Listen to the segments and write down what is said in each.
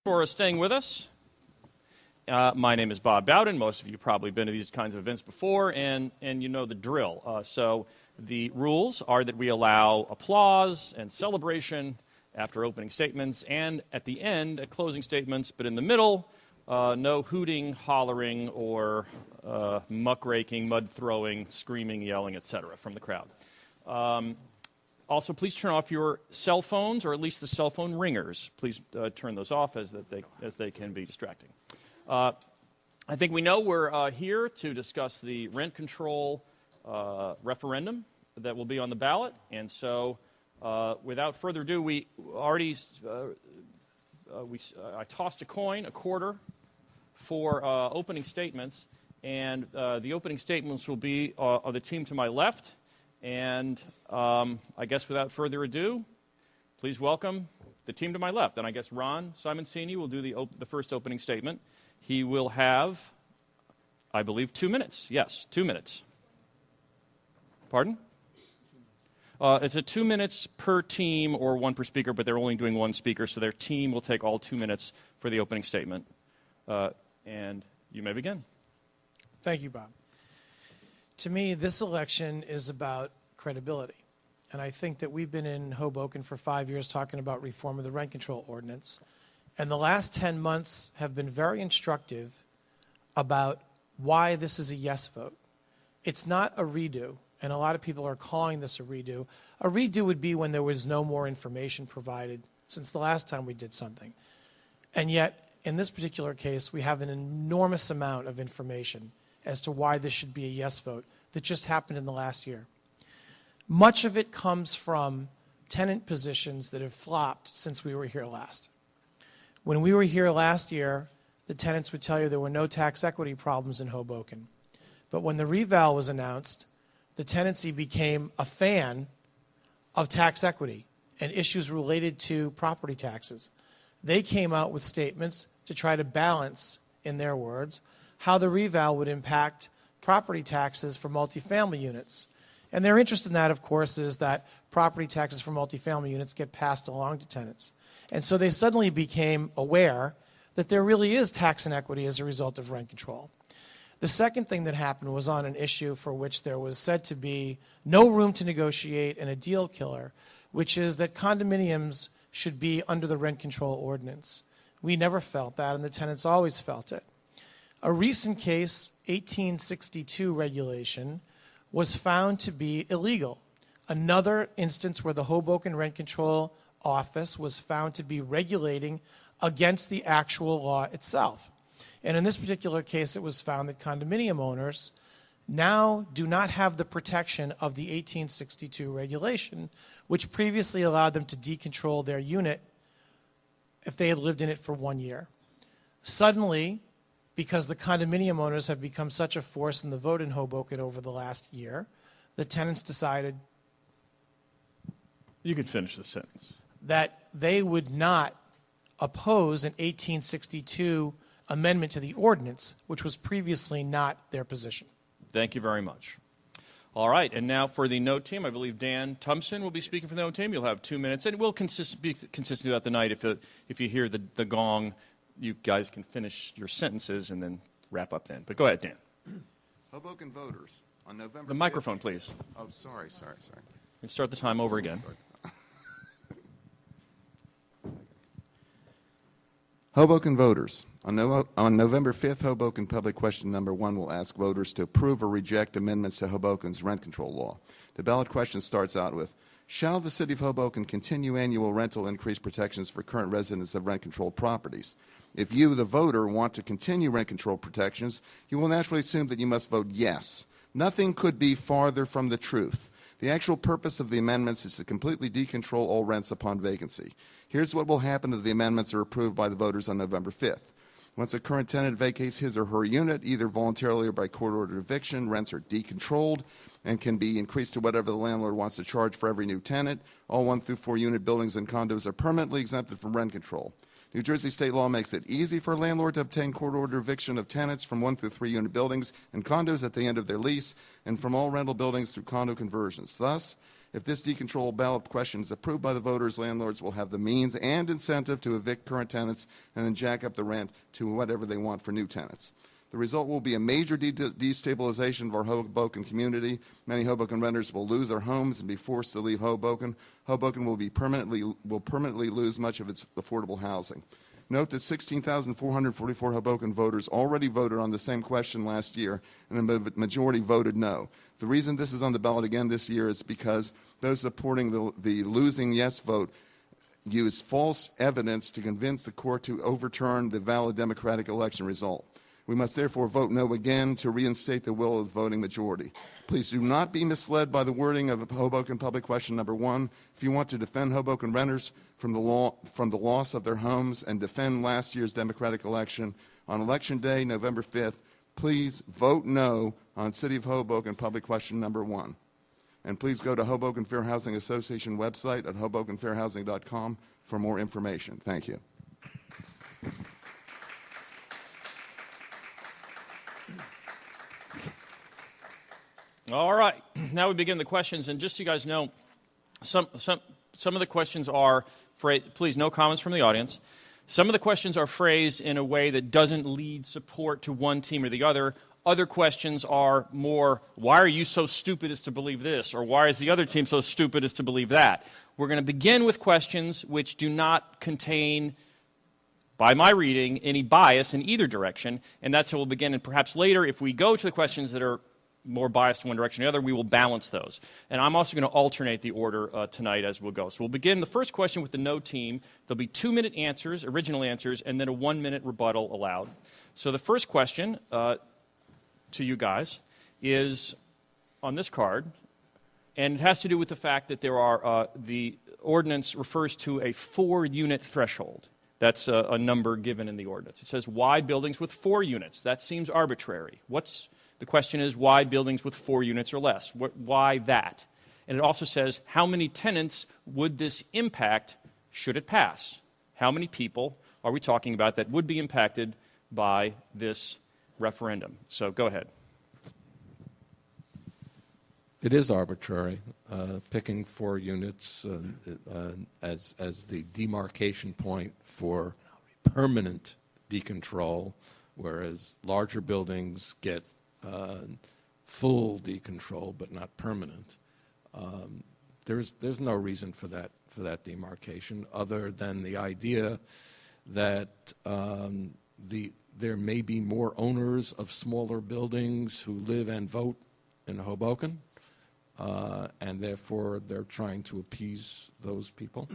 For staying with us. My name is Bob Bowden. Most of you have probably been to these kinds of events before, and you know the drill. So the rules are that we allow applause and celebration after opening statements, and at the end, at closing statements, but in the middle, no hooting, hollering, or muckraking, mud throwing, screaming, yelling, etc. from the crowd. Also, please turn off your cell phones, or at least the cell phone ringers. Please turn those off as they can be distracting. I think we know we're here to discuss the rent control referendum that will be on the ballot, and so without further ado, I tossed a coin, a quarter, for opening statements, and the opening statements will be of the team to my left. And I guess without further ado, please welcome the team to my left. And I guess Ron Simoncini will do the first opening statement. He will have, I believe, 2 minutes. Yes, 2 minutes. Pardon? It's a 2 minutes per team or one per speaker, but they're only doing one speaker, so their team will take all 2 minutes for the opening statement. And you may begin. Thank you, Bob. To me, this election is about credibility. And I think that we've been in Hoboken for 5 years talking about reform of the rent control ordinance. And the last 10 months have been very instructive about why this is a yes vote. It's not a redo, and a lot of people are calling this a redo. A redo would be when there was no more information provided since the last time we did something. And yet, in this particular case, we have an enormous amount of information as to why this should be a yes vote that just happened in the last year. Much of it comes from tenant positions that have flopped since we were here last. When we were here last year, the tenants would tell you there were no tax equity problems in Hoboken. But when the reval was announced, the tenancy became a fan of tax equity and issues related to property taxes. They came out with statements to try to balance, in their words, how the reval would impact property taxes for multifamily units. And their interest in that, of course, is that property taxes for multifamily units get passed along to tenants. And so they suddenly became aware that there really is tax inequity as a result of rent control. The second thing that happened was on an issue for which there was said to be no room to negotiate and a deal killer, which is that condominiums should be under the rent control ordinance. We never felt that, and the tenants always felt it. A recent case, 1862 regulation, was found to be illegal. Another instance where the Hoboken Rent Control Office was found to be regulating against the actual law itself. And in this particular case, it was found that condominium owners now do not have the protection of the 1862 regulation, which previously allowed them to decontrol their unit if they had lived in it for 1 year. Suddenly, because the condominium owners have become such a force in the vote in Hoboken over the last year, the tenants decided You could finish the sentence. that they would not oppose an 1862 amendment to the ordinance, which was previously not their position. Thank you very much. All right, and now for the note team, I believe Dan Thompson will be speaking for the note team. You'll have 2 minutes, and it will be consistent throughout the night. If you hear the gong, you guys can finish your sentences and then wrap up then. But go ahead, Dan. Hoboken voters on November The microphone, please. Oh, sorry. And start the time over again. Hoboken voters. On November 5th, Hoboken Public Question Number 1 will ask voters to approve or reject amendments to Hoboken's rent control law. The ballot question starts out with, shall the City of Hoboken continue annual rental increase protections for current residents of rent-controlled properties? If you, the voter, want to continue rent control protections, you will naturally assume that you must vote yes. Nothing could be farther from the truth. The actual purpose of the amendments is to completely decontrol all rents upon vacancy. Here's what will happen if the amendments are approved by the voters on November 5th. Once a current tenant vacates his or her unit, either voluntarily or by court-ordered eviction, rents are decontrolled and can be increased to whatever the landlord wants to charge for every new tenant. All 1 through 4 unit buildings and condos are permanently exempted from rent control. New Jersey state law makes it easy for a landlord to obtain court-ordered eviction of tenants from 1 through 3 unit buildings and condos at the end of their lease and from all rental buildings through condo conversions. Thus, If this decontrol ballot question is approved by the voters, landlords will have the means and incentive to evict current tenants and then jack up the rent to whatever they want for new tenants. The result will be a major destabilization of our Hoboken community. Many Hoboken renters will lose their homes and be forced to leave Hoboken. Hoboken will permanently lose much of its affordable housing. Note that 16,444 Hoboken voters already voted on the same question last year, and the majority voted no. The reason this is on the ballot again this year is because those supporting the losing yes vote used false evidence to convince the court to overturn the valid democratic election result. We must therefore vote no again to reinstate the will of the voting majority. Please do not be misled by the wording of Hoboken Public Question number 1. If you want to defend Hoboken renters from the loss of their homes and defend last year's democratic election, on Election Day, November 5th, please vote no on City of Hoboken Public Question number 1. And please go to Hoboken Fair Housing Association website at hobokenfairhousing.com for more information. Thank you. All right, now we begin the questions, and just so you guys know, some of the questions are phrased, please no comments from the audience. Some of the questions are phrased in a way that doesn't lead support to one team or the other. Other questions are more, why are you so stupid as to believe this, or why is the other team so stupid as to believe that? We're going to begin with questions which do not contain, by my reading, any bias in either direction, and that's how we'll begin. And perhaps later, if we go to the questions that are more biased in one direction or the other, we will balance those. And I'm also going to alternate the order tonight as we'll go. So we'll begin the first question with the no team. There'll be 2-minute answers, original answers, and then a 1-minute rebuttal allowed. So the first question to you guys is on this card, and it has to do with the fact that there are, the ordinance refers to a 4-unit threshold. That's a number given in the ordinance. It says, why buildings with 4 units? That seems arbitrary. The question is, why buildings with 4 units or less? Why that? And it also says, how many tenants would this impact should it pass? How many people are we talking about that would be impacted by this referendum? So go ahead. It is arbitrary, picking 4 units as the demarcation point for permanent decontrol, whereas larger buildings get full decontrol, but not permanent. There's no reason for that demarcation, other than the idea that there may be more owners of smaller buildings who live and vote in Hoboken, and therefore they're trying to appease those people.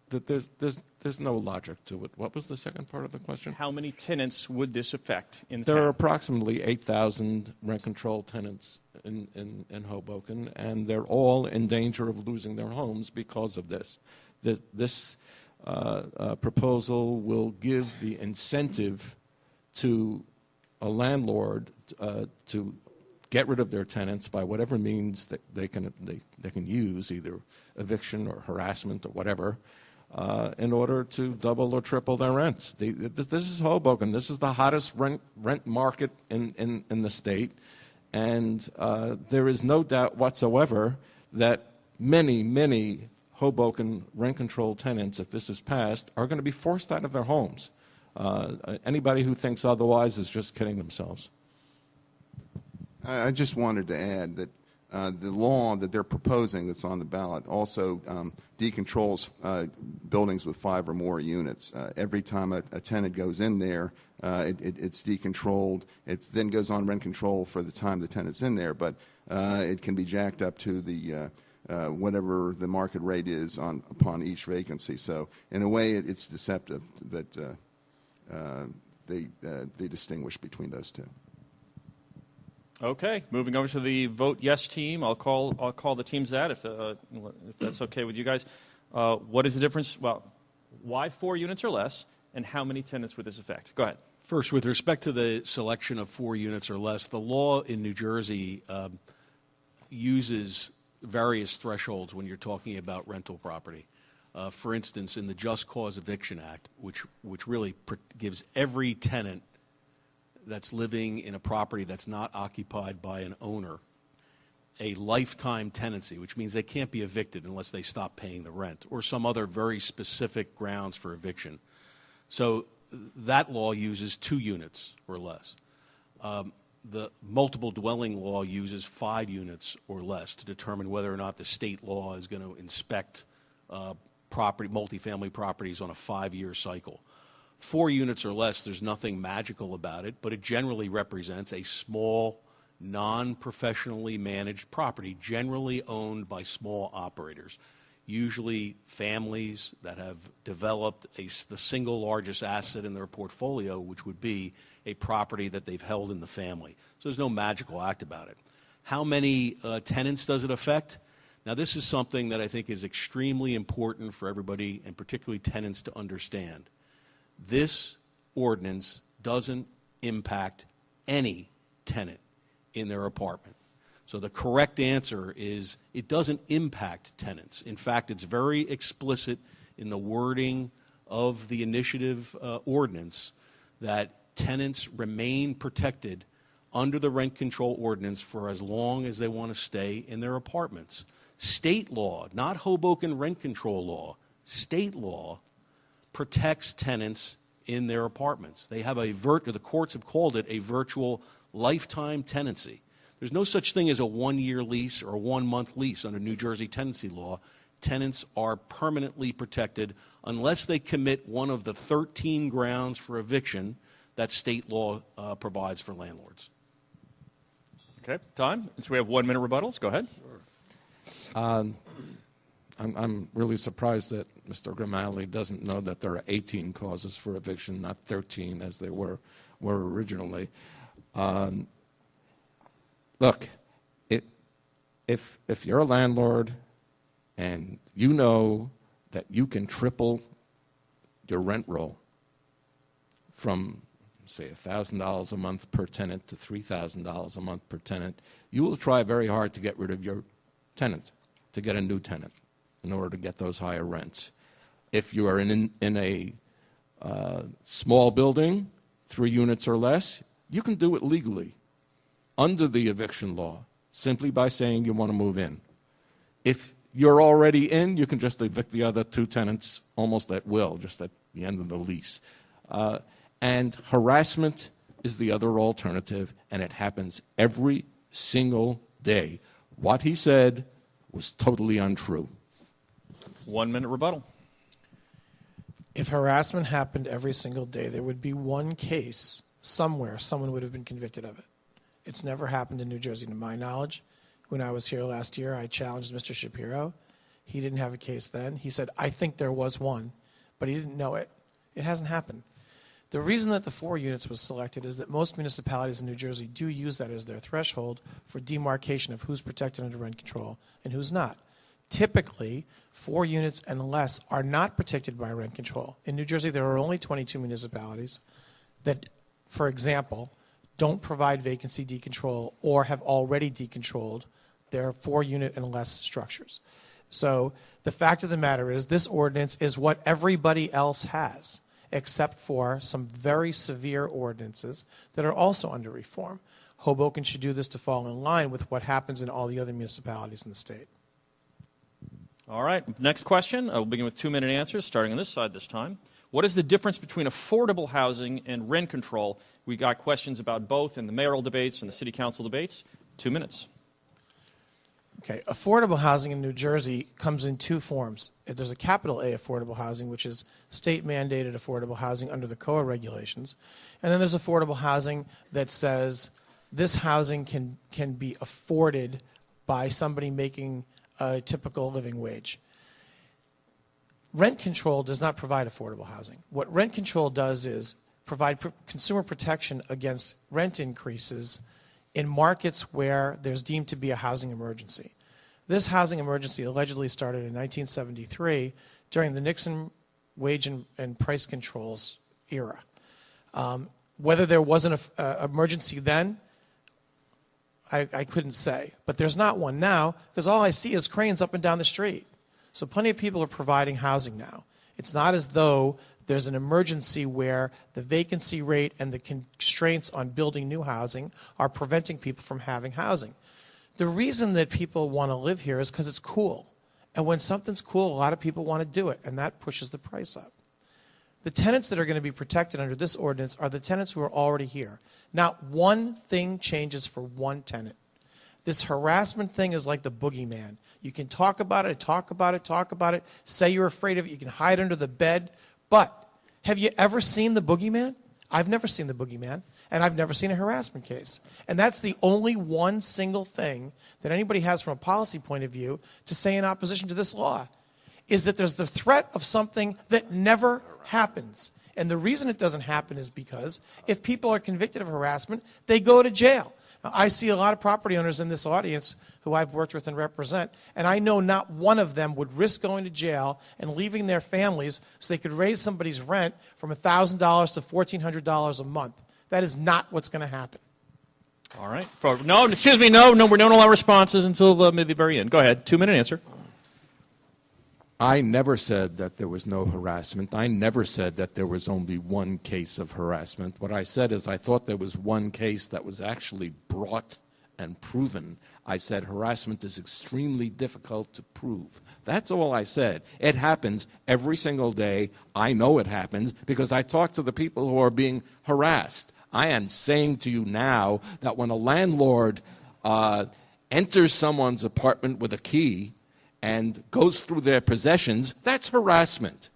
That there's no logic to it. What was the second part of the question? How many tenants would this affect in There town? are approximately 8,000 rent-control tenants in Hoboken, and they're all in danger of losing their homes because of this. This proposal will give the incentive to a landlord to get rid of their tenants by whatever means that they can use, either eviction or harassment or whatever, in order to double or triple their rents. This is Hoboken. This is the hottest rent market in the state, and there is no doubt whatsoever that many Hoboken rent-control tenants, if this is passed, are going to be forced out of their homes. Anybody who thinks otherwise is just kidding themselves. I just wanted to add that the law that they're proposing that's on the ballot also decontrols buildings with 5 or more units. Every time a tenant goes in there, it's decontrolled. It then goes on rent control for the time the tenant's in there, but it can be jacked up to the whatever the market rate is upon each vacancy. So in a way, it's deceptive that they distinguish between those two. Okay, moving over to the vote yes team. I'll call the teams that if that's okay with you guys. What is the difference? Well, why 4 units or less, and how many tenants would this affect? Go ahead. First, with respect to the selection of 4 units or less, the law in New Jersey uses various thresholds when you're talking about rental property. For instance, in the Just Cause Eviction Act, which really gives every tenant that's living in a property that's not occupied by an owner a lifetime tenancy, which means they can't be evicted unless they stop paying the rent, or some other very specific grounds for eviction. So that law uses 2 units or less. The multiple dwelling law uses 5 units or less to determine whether or not the state law is going to inspect multifamily properties on a 5-year cycle. 4 units or less, there's nothing magical about it, but it generally represents a small, non-professionally managed property, generally owned by small operators, usually families that have developed the single largest asset in their portfolio, which would be a property that they've held in the family. So there's no magical act about it. How many tenants does it affect? Now, this is something that I think is extremely important for everybody, and particularly tenants, to understand. This ordinance doesn't impact any tenant in their apartment. So the correct answer is it doesn't impact tenants. In fact, it's very explicit in the wording of the initiative ordinance that tenants remain protected under the rent control ordinance for as long as they want to stay in their apartments. State law, not Hoboken rent control law, state law protects tenants in their apartments. They have the courts have called it a virtual lifetime tenancy. There's no such thing as a 1-year lease or a 1-month lease under New Jersey tenancy law. Tenants are permanently protected unless they commit one of the 13 grounds for eviction that state law provides for landlords. Okay, time. So we have 1-minute rebuttals. Go ahead. I'm really surprised that Mr. Grimaldi doesn't know that there are 18 causes for eviction, not 13 as they were originally. Look, if you're a landlord and you know that you can triple your rent roll from, say, $1,000 a month per tenant to $3,000 a month per tenant, you will try very hard to get rid of your tenant, to get a new tenant in order to get those higher rents. If you are in a small building, 3 units or less, you can do it legally under the eviction law simply by saying you want to move in. If you're already in, you can just evict the other 2 tenants almost at will, just at the end of the lease. And harassment is the other alternative, and it happens every single day. What he said was totally untrue. 1-minute rebuttal. If harassment happened every single day, there would be one case somewhere someone would have been convicted of it. It's never happened in New Jersey, to my knowledge. When I was here last year, I challenged Mr. Shapiro. He didn't have a case then. He said, I think there was one, but he didn't know it. It hasn't happened. The reason that the 4 units was selected is that most municipalities in New Jersey do use that as their threshold for demarcation of who's protected under rent control and who's not. Typically, 4 units and less are not protected by rent control. In New Jersey, there are only 22 municipalities that, for example, don't provide vacancy decontrol or have already decontrolled their 4-unit and less structures. So the fact of the matter is this ordinance is what everybody else has, except for some very severe ordinances that are also under reform. Hoboken should do this to fall in line with what happens in all the other municipalities in the state. All right, next question. We'll begin with 2-minute answers, starting on this side this time. What is the difference between affordable housing and rent control? We got questions about both in the mayoral debates and the city council debates. 2 minutes. Okay, affordable housing in New Jersey comes in 2 forms. There's a capital A affordable housing, which is state-mandated affordable housing under the COA regulations. And then there's affordable housing that says this housing can be afforded by somebody making a typical living wage. Rent control does not provide affordable housing. What rent control does is provide consumer protection against rent increases in markets where there's deemed to be a housing emergency. This housing emergency allegedly started in 1973 during the Nixon wage and price controls era. Whether there was an emergency then, I couldn't say. But there's not one now because all I see is cranes up and down the street. So plenty of people are providing housing now. It's not as though there's an emergency where the vacancy rate and the constraints on building new housing are preventing people from having housing. The reason that people want to live here is because it's cool. And when something's cool, a lot of people want to do it, and that pushes the price up. The tenants that are going to be protected under this ordinance are the tenants who are already here. Not one thing changes for one tenant. This harassment thing is like the boogeyman. You can talk about it, say you're afraid of it, you can hide under the bed, but have you ever seen the boogeyman? I've never seen the boogeyman, and I've never seen a harassment case. And that's the only one single thing that anybody has from a policy point of view to say in opposition to this law, is that there's the threat of something that never happens. And the reason it doesn't happen is because if people are convicted of harassment, they go to jail. Now, I see a lot of property owners in this audience who I've worked with and represent, and I know not one of them would risk going to jail and leaving their families so they could raise somebody's rent from $1,000 to $1,400 a month. That is not what's going to happen. All right. No, excuse me. No, we don't allow responses until the very end. Go ahead. 2-minute answer. I never said that there was no harassment. I never said that there was only one case of harassment. What I said is I thought there was one case that was actually brought and proven. I said harassment is extremely difficult to prove. That's all I said. It happens every single day. I know it happens because I talk to the people who are being harassed. I am saying to you now that when a landlord enters someone's apartment with a key and goes through their possessions, that's harassment.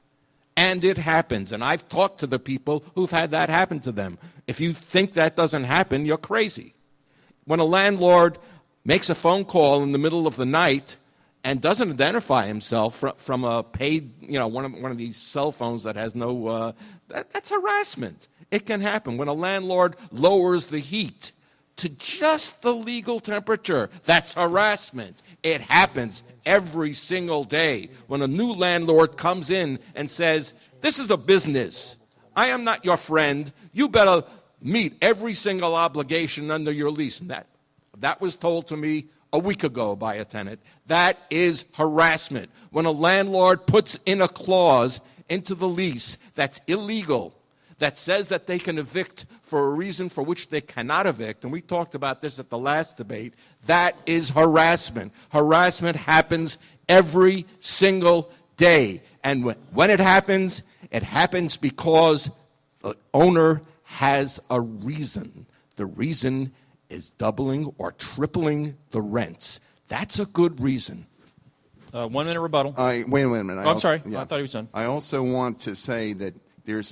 And it happens. And I've talked to the people who've had that happen to them. If you think that doesn't happen, you're crazy. When a landlord makes a phone call in the middle of the night and doesn't identify himself from a paid, one of these cell phones that has no, that's harassment. It can happen. When a landlord lowers the heat to just the legal temperature, that's harassment. It happens every single day. When a new landlord comes in and says, this is a business. I am not your friend. You better meet every single obligation under your lease. And that was told to me a week ago by a tenant. That is harassment. When a landlord puts in a clause into the lease that's illegal, that says that they can evict for a reason for which they cannot evict, and we talked about this at the last debate, that is harassment. Harassment happens every single day. And when it happens because the owner has a reason. The reason is doubling or tripling the rents. That's a good reason. 1 minute rebuttal. Wait a minute. I'm sorry. I thought he was done. I also want to say that there's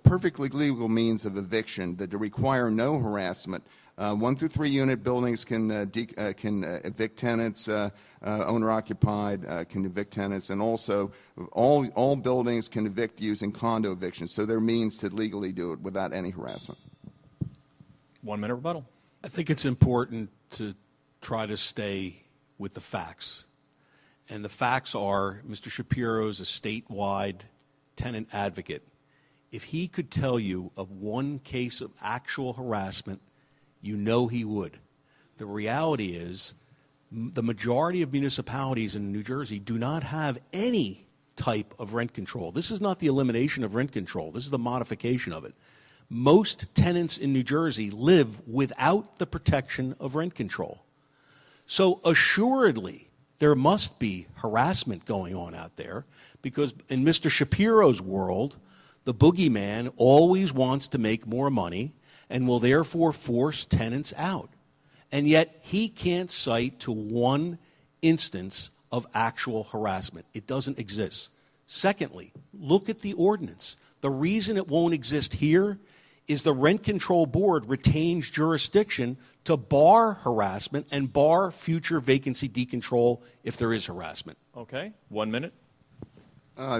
perfectly legal means of eviction that require no harassment. 1 through 3 unit buildings can evict tenants, owner-occupied can evict tenants, and also all buildings can evict using condo evictions. So there are means to legally do it without any harassment. 1 minute rebuttal. I think it's important to try to stay with the facts. And the facts are Mr. Shapiro is a statewide tenant advocate. If he could tell you of one case of actual harassment, you know he would. The reality is the majority of municipalities in New Jersey do not have any type of rent control. This is not the elimination of rent control. This is the modification of it. Most tenants in New Jersey live without the protection of rent control. So assuredly, there must be harassment going on out there because in Mr. Shapiro's world, the boogeyman always wants to make more money and will therefore force tenants out. And yet he can't cite to one instance of actual harassment. It doesn't exist. Secondly, look at the ordinance. The reason it won't exist here is the Rent Control Board retains jurisdiction to bar harassment and bar future vacancy decontrol if there is harassment. Okay, 1 minute.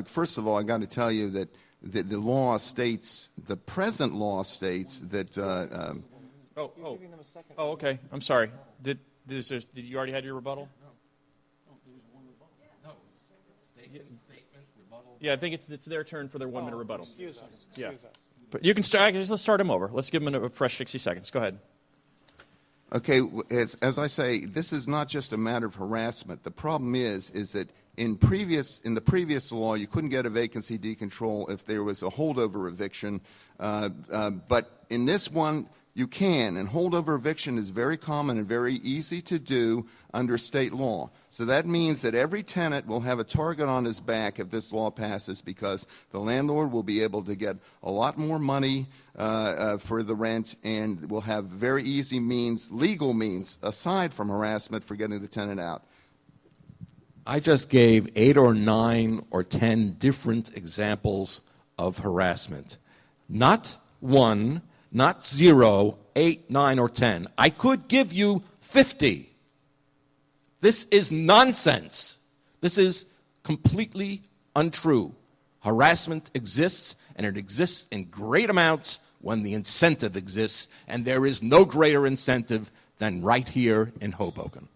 First of all, I got to tell you that the law states, the present law states that. Okay. I'm sorry. Did you already have your rebuttal? No, there was one rebuttal. No, statement, rebuttal. Yeah, I think it's their turn for their 1 minute rebuttal. Excuse us. Yeah. But you can start. Let's start them over. Let's give them a fresh 60 seconds. Go ahead. Okay, as I say, this is not just a matter of harassment. The problem is that in the previous law, you couldn't get a vacancy decontrol if there was a holdover eviction. But in this one, You can, and holdover eviction is very common and very easy to do under state law. So that means that every tenant will have a target on his back if this law passes, because the landlord will be able to get a lot more money for the rent, and will have very easy means, legal means, aside from harassment, for getting the tenant out. I just gave 8 or 9 or 10 different examples of harassment. Not 1, not 0, 8, 9, or 10. I could give you 50. This is nonsense. This is completely untrue. Harassment exists, and it exists in great amounts when the incentive exists, and there is no greater incentive than right here in Hoboken.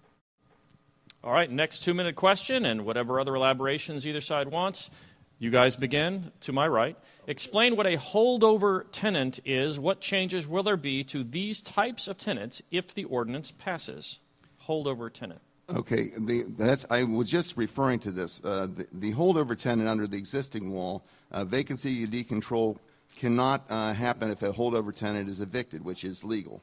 All right, next 2-minute question, and whatever other elaborations either side wants. You guys begin to my right. Explain what a holdover tenant is. What changes will there be to these types of tenants if the ordinance passes? Holdover tenant. Okay, I was just referring to this. The holdover tenant under the existing law, vacancy decontrol cannot happen if a holdover tenant is evicted, which is legal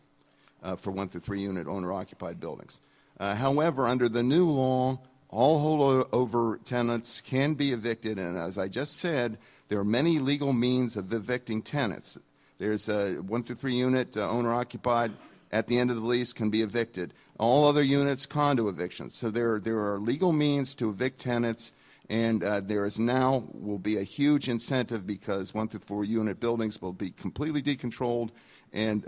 for 1 through 3 unit owner-occupied buildings. However, under the new law, all holdover tenants can be evicted, and as I just said, there are many legal means of evicting tenants. There's a 1 through 3 unit owner-occupied at the end of the lease can be evicted. All other units, condo evictions. So there are legal means to evict tenants, and there is now will be a huge incentive, because 1 through 4 unit buildings will be completely decontrolled and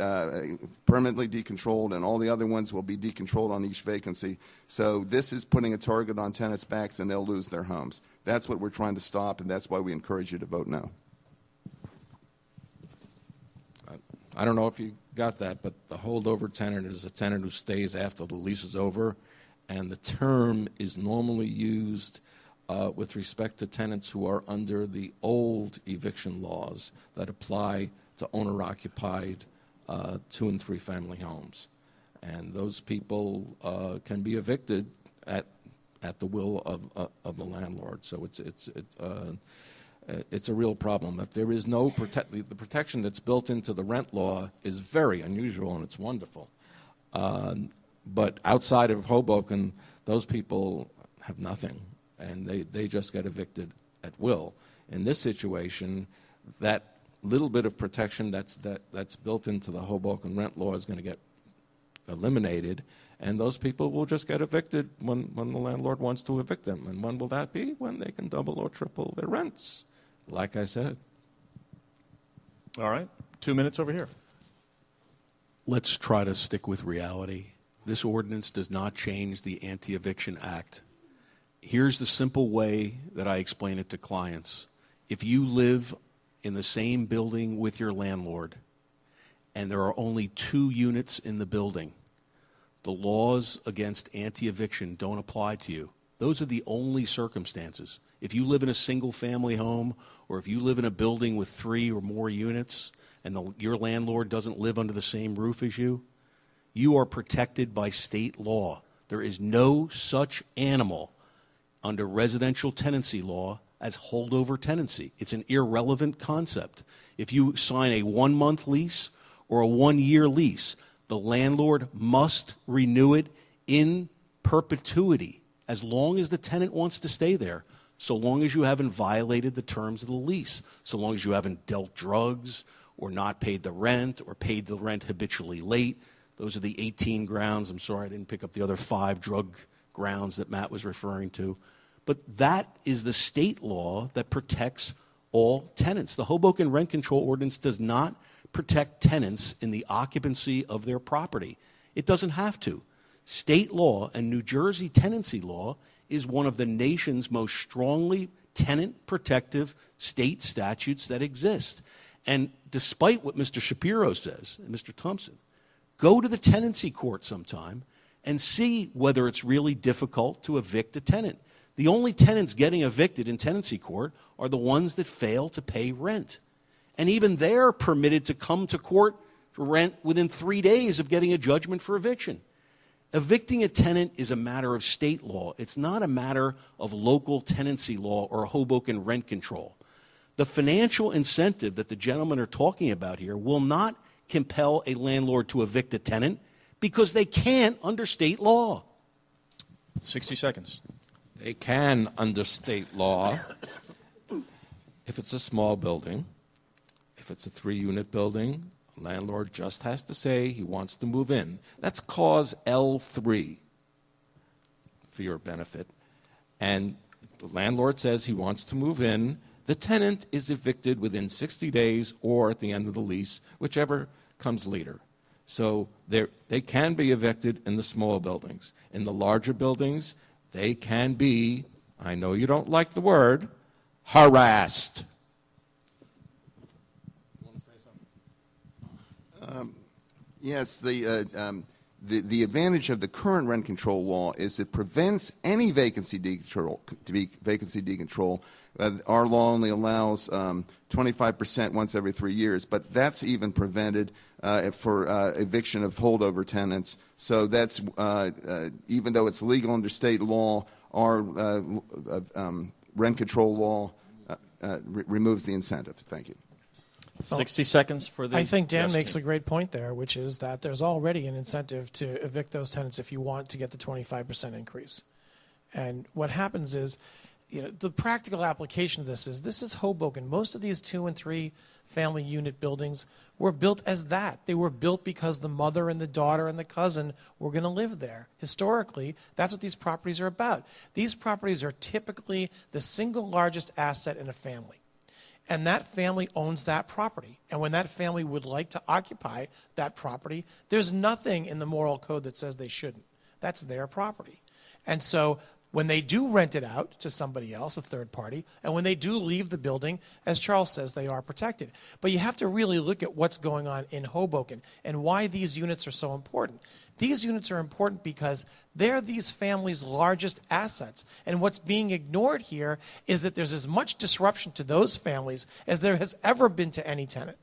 permanently decontrolled, and all the other ones will be decontrolled on each vacancy. So this is putting a target on tenants' backs, and they'll lose their homes. That's what we're trying to stop, and that's why we encourage you to vote no. I don't know if you got that, but the holdover tenant is a tenant who stays after the lease is over, and the term is normally used with respect to tenants who are under the old eviction laws that apply to owner-occupied 2 and 3 family homes. And those people can be evicted at the will of the landlord. So it's a real problem. If there is no the protection that's built into the rent law is very unusual, and it's wonderful. But outside of Hoboken, those people have nothing, and they just get evicted at will. In this situation, that little bit of protection that's built into the Hoboken rent law is going to get eliminated, and those people will just get evicted when the landlord wants to evict them. And when will that be? When they can double or triple their rents, like I said. All right, 2 minutes over here. Let's try to stick with reality. This ordinance does not change the Anti-Eviction Act. Here's the simple way that I explain it to clients. If you live in the same building with your landlord, and there are only 2 units in the building, the laws against anti-eviction don't apply to you. Those are the only circumstances. If you live in a single-family home, or if you live in a building with 3 or more units, and your landlord doesn't live under the same roof as you, you are protected by state law. There is no such animal under residential tenancy law as holdover tenancy. It's an irrelevant concept. If you sign a 1-month lease or a 1-year lease, the landlord must renew it in perpetuity as long as the tenant wants to stay there, so long as you haven't violated the terms of the lease, so long as you haven't dealt drugs or not paid the rent or paid the rent habitually late. Those are the 18 grounds. I'm sorry I didn't pick up the other 5 drug grounds that Matt was referring to. But that is the state law that protects all tenants. The Hoboken Rent Control Ordinance does not protect tenants in the occupancy of their property. It doesn't have to. State law and New Jersey tenancy law is one of the nation's most strongly tenant protective state statutes that exist. And despite what Mr. Shapiro says, and Mr. Thompson, go to the tenancy court sometime and see whether it's really difficult to evict a tenant. The only tenants getting evicted in tenancy court are the ones that fail to pay rent. And even they're permitted to come to court for rent within 3 days of getting a judgment for eviction. Evicting a tenant is a matter of state law. It's not a matter of local tenancy law or Hoboken rent control. The financial incentive that the gentlemen are talking about here will not compel a landlord to evict a tenant because they can't under state law. 60 seconds. They can, under state law, if it's a small building, if it's a 3-unit building, a landlord just has to say he wants to move in. That's clause L3 for your benefit. And the landlord says he wants to move in. The tenant is evicted within 60 days or at the end of the lease, whichever comes later. So they can be evicted in the small buildings. In the larger buildings, they can be, I know you don't like the word, harassed. You want to say something? Yes, the advantage of the current rent control law is it prevents any vacancy decontrol. Our law only allows 25% once every 3 years, but that's even prevented for eviction of holdover tenants. So that's even though it's legal under state law, our rent control law removes the incentive. Thank you. 60 seconds for the I think Dan yes makes team. a great point there, which is that there's already an incentive to evict those tenants if you want to get the 25% increase. And what happens is, the practical application of this is Hoboken. Most of these 2 and 3 family unit buildings were built as that. They were built because the mother and the daughter and the cousin were going to live there. Historically, that's what these properties are about. These properties are typically the single largest asset in a family. And that family owns that property. And when that family would like to occupy that property, there's nothing in the moral code that says they shouldn't. That's their property. And so when they do rent it out to somebody else, a third party, and when they do leave the building, as Charles says, they are protected. But you have to really look at what's going on in Hoboken and why these units are so important. These units are important because they're these families' largest assets. And what's being ignored here is that there's as much disruption to those families as there has ever been to any tenant.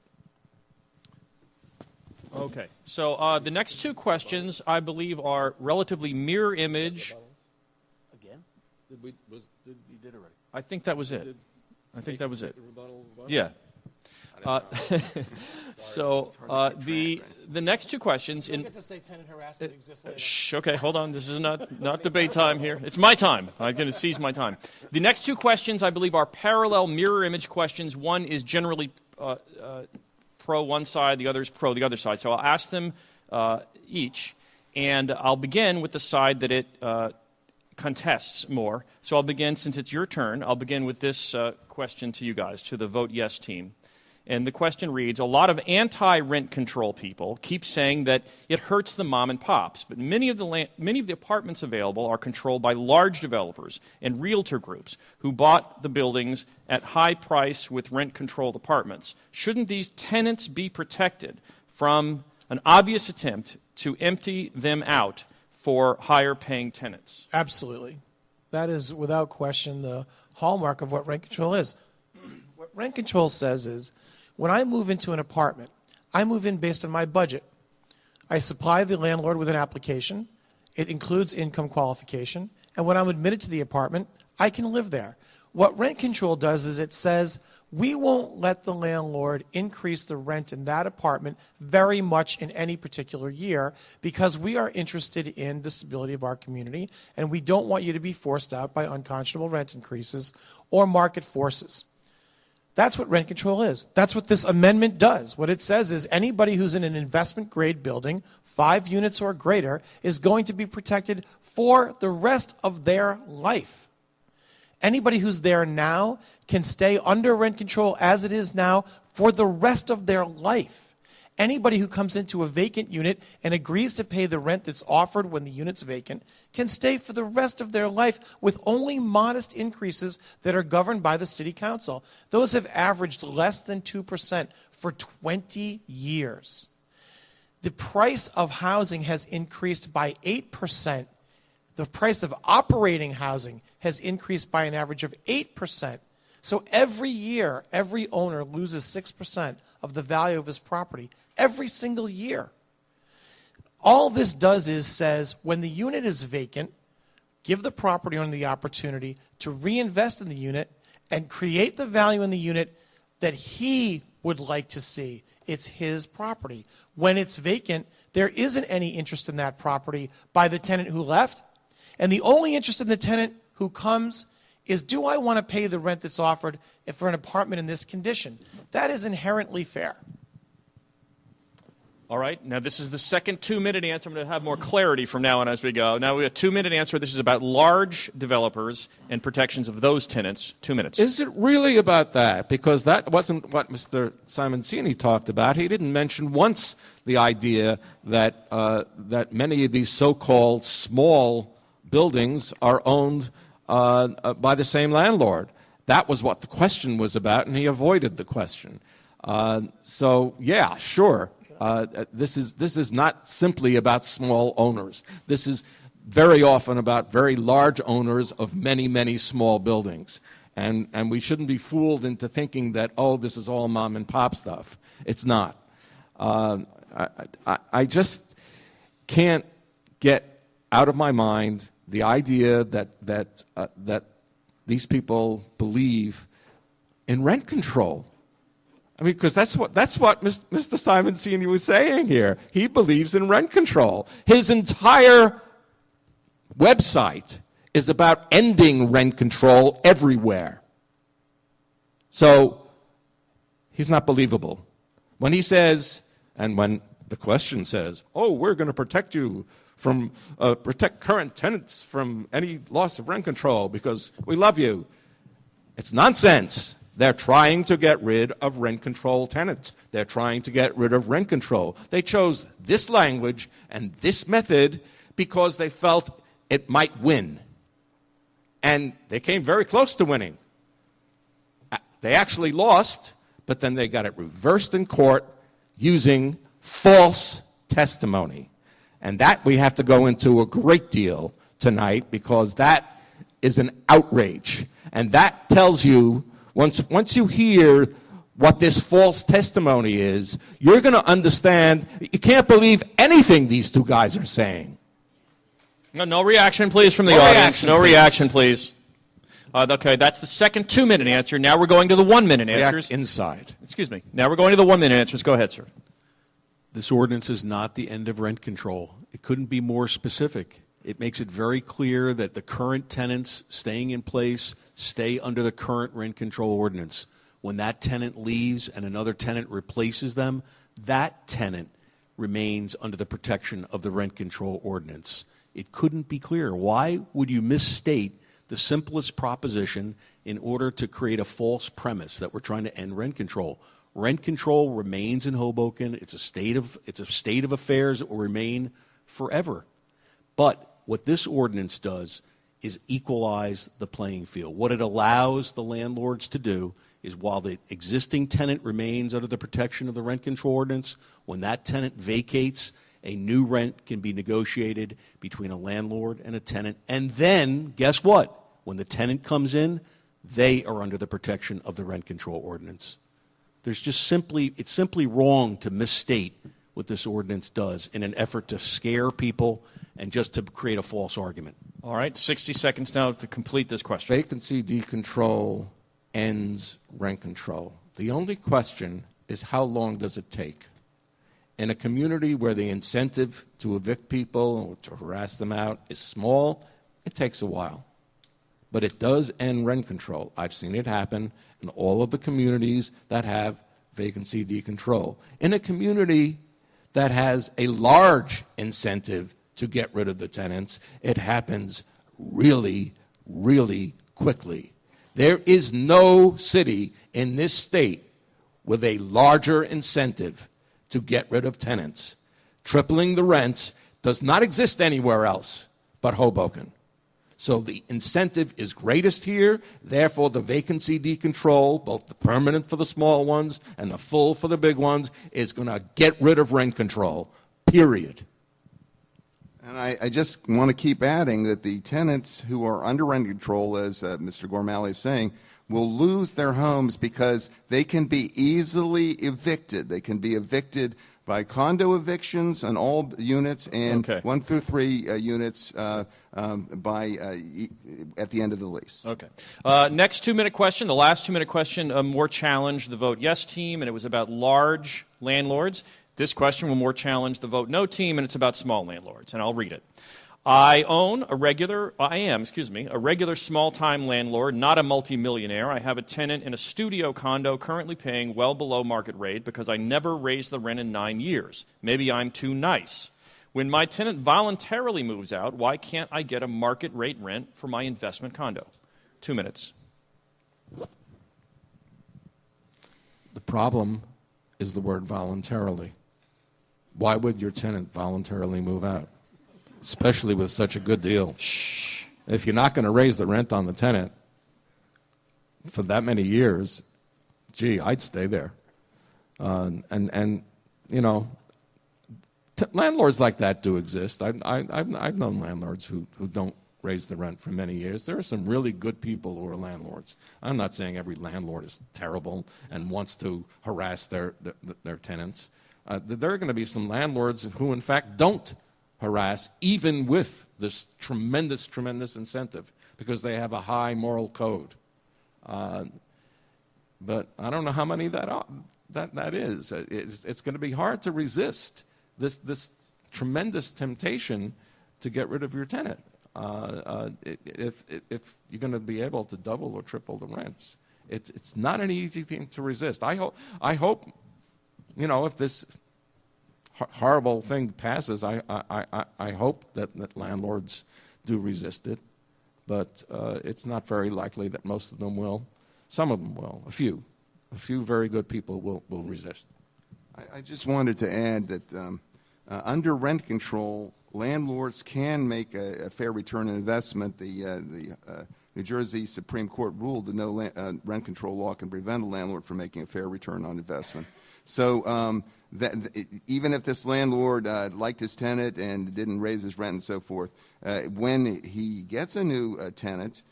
Okay. So the next 2 questions, I believe, are relatively mirror image. Again? You did already. I think that was it. I think that was it. Yeah. So the next 2 questions. You don't get to say tenant harassment exists later. Shh, okay, hold on. This is not debate time here. It's my time. I'm going to seize my time. The next 2 questions, I believe, are parallel mirror image questions. One is generally pro one side, the other is pro the other side. So I'll ask them each, and I'll begin with the side that it contests more. So I'll begin, since it's your turn, I'll begin with this question to you guys, to the Vote Yes team. And the question reads, a lot of anti-rent control people keep saying that it hurts the mom and pops, but many of the apartments available are controlled by large developers and realtor groups who bought the buildings at high price with rent-controlled apartments. Shouldn't these tenants be protected from an obvious attempt to empty them out for higher-paying tenants? Absolutely. That is, without question, the hallmark of what rent control is. What rent control says is, when I move into an apartment, I move in based on my budget. I supply the landlord with an application. It includes income qualification. And when I'm admitted to the apartment, I can live there. What rent control does is it says, we won't let the landlord increase the rent in that apartment very much in any particular year because we are interested in the stability of our community and we don't want you to be forced out by unconscionable rent increases or market forces. That's what rent control is. That's what this amendment does. What it says is anybody who's in an investment grade building, 5 units or greater, is going to be protected for the rest of their life. Anybody who's there now can stay under rent control as it is now for the rest of their life. Anybody who comes into a vacant unit and agrees to pay the rent that's offered when the unit's vacant can stay for the rest of their life with only modest increases that are governed by the city council. Those have averaged less than 2% for 20 years. The price of housing has increased by 8%. The price of operating housing has increased by an average of 8%. So every year, every owner loses 6% of the value of his property every single year. All this does is says when the unit is vacant, give the property owner the opportunity to reinvest in the unit and create the value in the unit that he would like to see. It's his property. When it's vacant, there isn't any interest in that property by the tenant who left. And the only interest in the tenant who comes is, do I want to pay the rent that's offered for an apartment in this condition? That is inherently fair. All right. Now, this is the second 2-minute answer. I'm going to have more clarity from now on as we go. Now, we have a 2-minute answer. This is about large developers and protections of those tenants. 2 minutes. Is it really about that? Because that wasn't what Mr. Simoncini talked about. He didn't mention once the idea that that many of these so-called small buildings are owned by the same landlord. That was what the question was about, and he avoided the question. So, yeah, sure. This is not simply about small owners. This is very often about very large owners of many, many small buildings. And we shouldn't be fooled into thinking that, oh, this is all mom and pop stuff. It's not. I just can't get out of my mind the idea that these people believe in rent control. I mean, because that's what Mr. Simoncini was saying here. He believes in rent control. His entire website is about ending rent control everywhere. So he's not believable. When he says, and when the question says, oh, we're going to protect you from, protect current tenants from any loss of rent control because we love you, it's nonsense. They're trying to get rid of rent control tenants. They're trying to get rid of rent control. They chose this language and this method because they felt it might win. And they came very close to winning. They actually lost, but then they got it reversed in court using false testimony. And that we have to go into a great deal tonight because that is an outrage. And that tells you, once you hear what this false testimony is, you're going to understand you can't believe anything these two guys are saying. No reaction, please, from the audience. No reaction, please. Okay, that's the second 2-minute answer. Now we're going to the 1-minute answers. Inside. Excuse me. Now we're going to the 1-minute answers. Go ahead, sir. This ordinance is not the end of rent control. It couldn't be more specific. It makes it very clear that the current tenants staying in place stay under the current rent control ordinance. When that tenant leaves and another tenant replaces them, that tenant remains under the protection of the rent control ordinance. It couldn't be clearer. Why would you misstate the simplest proposition in order to create a false premise that we're trying to end rent control? Rent control remains in Hoboken. It's a state of affairs that will remain forever. But what this ordinance does is equalize the playing field. What it allows the landlords to do is while the existing tenant remains under the protection of the rent control ordinance, when that tenant vacates, a new rent can be negotiated between a landlord and a tenant. And then, guess what? When the tenant comes in, they are under the protection of the rent control ordinance. It's simply wrong to misstate what this ordinance does in an effort to scare people and just to create a false argument. All right, 60 seconds now to complete this question. Vacancy decontrol ends rent control. The only question is how long does it take? In a community where the incentive to evict people or to harass them out is small, it takes a while. But it does end rent control. I've seen it happen in all of the communities that have vacancy decontrol. In a community that has a large incentive to get rid of the tenants, it happens really, really quickly. There is no city in this state with a larger incentive to get rid of tenants. Tripling the rents does not exist anywhere else but Hoboken. So the incentive is greatest here, therefore the vacancy decontrol, both the permanent for the small ones and the full for the big ones, is going to get rid of rent control, period. And I just want to keep adding that the tenants who are under rent control, as Mr. Gormally is saying, will lose their homes because they can be easily evicted. They can be evicted by condo evictions on all units and 1 through 3 units at the end of the lease. Okay. Next 2-minute question, the last 2-minute question, more challenged the Vote Yes team, and it was about large landlords. This question will more challenge the vote no team, and it's about small landlords, and I'll read it. I am a regular small-time landlord, not a multimillionaire. I have a tenant in a studio condo currently paying well below market rate because I never raised the rent in 9 years. Maybe I'm too nice. When my tenant voluntarily moves out, why can't I get a market rate rent for my investment condo? 2 minutes. The problem is the word voluntarily. Why would your tenant voluntarily move out? Especially with such a good deal. Shh. If you're not going to raise the rent on the tenant for that many years, gee, I'd stay there. And you know, landlords like that do exist. I've known landlords who don't raise the rent for many years. There are some really good people who are landlords. I'm not saying every landlord is terrible and wants to harass their tenants. There are going to be some landlords who, in fact, don't harass, even with this tremendous incentive, because they have a high moral code. But I don't know how many that is. It's going to be hard to resist this tremendous temptation to get rid of your tenant if you're going to be able to double or triple the rents. It's not an easy thing to resist. I hope, you know, if this horrible thing passes, I hope that landlords do resist it, but it's not very likely that most of them will. Some of them will. A few very good people will resist. I just wanted to add that under rent control, landlords can make a fair return on investment. The New Jersey Supreme Court ruled that no rent control law can prevent a landlord from making a fair return on investment. So even if this landlord liked his tenant and didn't raise his rent and so forth, when he gets a new tenant,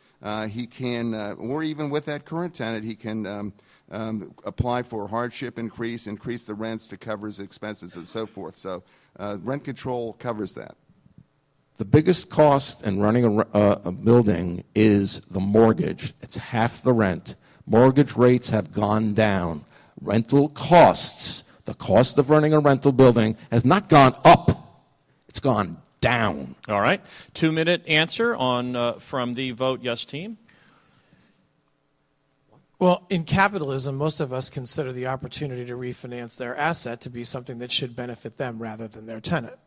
he can, or even with that current tenant, he can apply for hardship increase the rents to cover his expenses and so forth. So rent control covers that. The biggest cost in running a building is the mortgage. It's half the rent. Mortgage rates have gone down. Rental costs, the cost of running a rental building, has not gone up. It's gone down. All right. 2-minute answer on from the vote yes team. Well, in capitalism, most of us consider the opportunity to refinance their asset to be something that should benefit them rather than their tenant.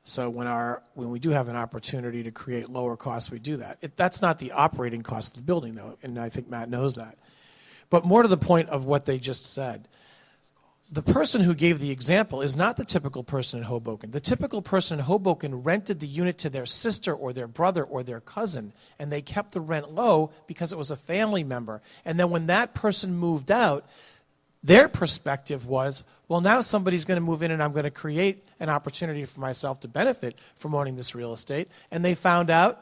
So when we do have an opportunity to create lower costs, we do that. That's not the operating cost of the building, though, and I think Matt knows that. But more to the point of what they just said, the person who gave the example is not the typical person in Hoboken. The typical person in Hoboken rented the unit to their sister or their brother or their cousin, and they kept the rent low because it was a family member. And then when that person moved out, their perspective was, well, now somebody's going to move in and I'm going to create an opportunity for myself to benefit from owning this real estate. And they found out,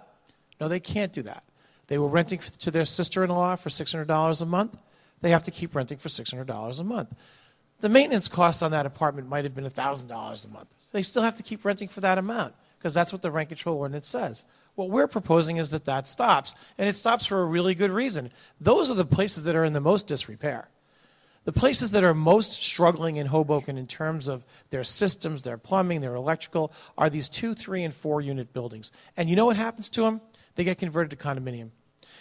no, they can't do that. They were renting to their sister-in-law for $600 a month. They have to keep renting for $600 a month. The maintenance cost on that apartment might have been $1,000 a month. They still have to keep renting for that amount because that's what the rent control ordinance says. What we're proposing is that stops, and it stops for a really good reason. Those are the places that are in the most disrepair. The places that are most struggling in Hoboken in terms of their systems, their plumbing, their electrical, are these 2, 3, and 4 unit buildings. And you know what happens to them? They get converted to condominium.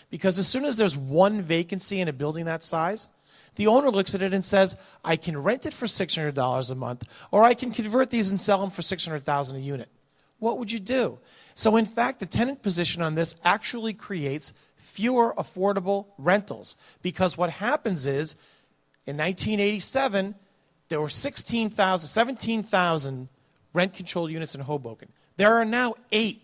Because as soon as there's one vacancy in a building that size, the owner looks at it and says, I can rent it for $600 a month, or I can convert these and sell them for $600,000 a unit. What would you do? So in fact, the tenant position on this actually creates fewer affordable rentals. Because what happens is, in 1987, there were 17,000 rent-controlled units in Hoboken. There are now 8.